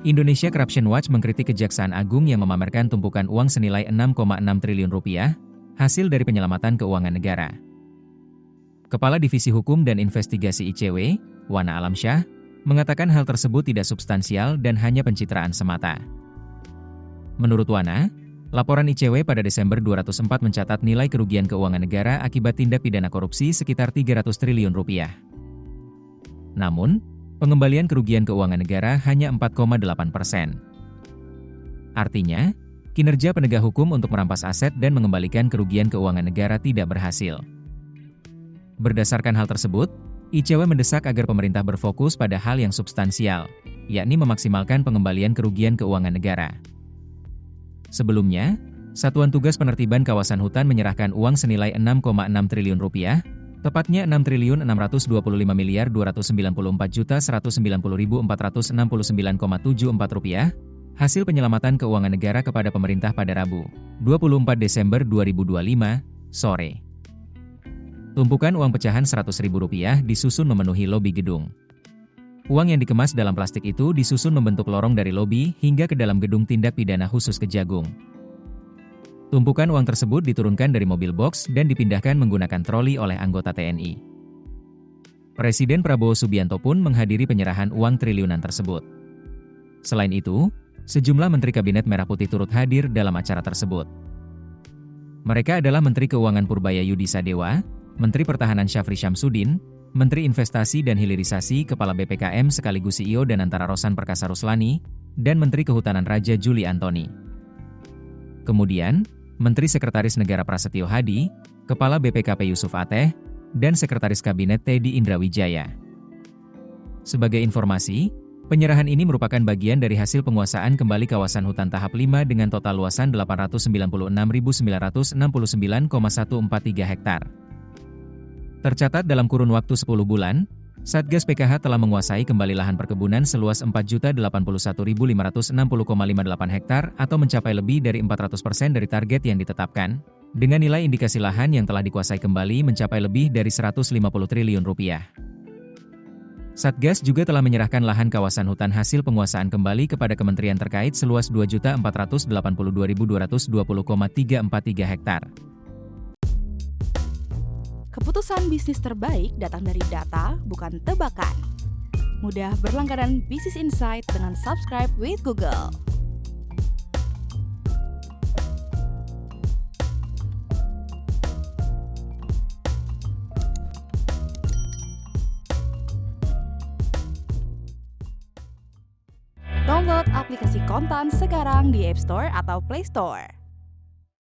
Indonesia Corruption Watch mengkritik Kejaksaan Agung yang memamerkan tumpukan uang senilai 6,6 triliun rupiah, hasil dari penyelamatan keuangan negara. Kepala Divisi Hukum dan Investigasi ICW, Wana Alamsyah, mengatakan hal tersebut tidak substansial dan hanya pencitraan semata. Menurut Wana, laporan ICW pada Desember 2004 mencatat nilai kerugian keuangan negara akibat tindak pidana korupsi sekitar 300 triliun rupiah. Namun, pengembalian kerugian keuangan negara hanya 4,8%. Artinya, kinerja penegak hukum untuk merampas aset dan mengembalikan kerugian keuangan negara tidak berhasil. Berdasarkan hal tersebut, ICW mendesak agar pemerintah berfokus pada hal yang substansial, yakni memaksimalkan pengembalian kerugian keuangan negara. Sebelumnya, Satuan Tugas Penertiban Kawasan Hutan menyerahkan uang senilai 6,6 triliun rupiah, tepatnya 6.624.294.190.469,74 rupiah, hasil penyelamatan keuangan negara kepada pemerintah pada Rabu, 24 Desember 2025, sore. Tumpukan uang pecahan Rp100.000 disusun memenuhi lobi gedung. Uang yang dikemas dalam plastik itu disusun membentuk lorong dari lobi hingga ke dalam gedung tindak pidana khusus Kejagung. Tumpukan uang tersebut diturunkan dari mobil box dan dipindahkan menggunakan troli oleh anggota TNI. Presiden Prabowo Subianto pun menghadiri penyerahan uang triliunan tersebut. Selain itu, sejumlah Menteri Kabinet Merah Putih turut hadir dalam acara tersebut. Mereka adalah Menteri Keuangan Purbaya Yudi Sadewa, Menteri Pertahanan Syafri Syamsuddin, Menteri Investasi dan Hilirisasi Kepala BPKM sekaligus CEO dan Antara Rosan Perkasa Ruslani, dan Menteri Kehutanan Raja Juli Antoni. Kemudian, Menteri Sekretaris Negara Prasetyo Hadi, Kepala BPKP Yusuf Ateh, dan Sekretaris Kabinet Teddy Indrawijaya. Sebagai informasi, penyerahan ini merupakan bagian dari hasil penguasaan kembali kawasan hutan tahap 5 dengan total luasan 896.969,143 hektar. Tercatat dalam kurun waktu 10 bulan, Satgas PKH telah menguasai kembali lahan perkebunan seluas 4.081.560,58 hektar atau mencapai lebih dari 400% dari target yang ditetapkan, dengan nilai indikasi lahan yang telah dikuasai kembali mencapai lebih dari 150 triliun rupiah. Satgas juga telah menyerahkan lahan kawasan hutan hasil penguasaan kembali kepada kementerian terkait seluas 2.482.220,343 hektar. Keputusan bisnis terbaik datang dari data, bukan tebakan. Mudah berlangganan Business Insight dengan subscribe with Google. Download aplikasi Kontan sekarang di App Store atau Play Store.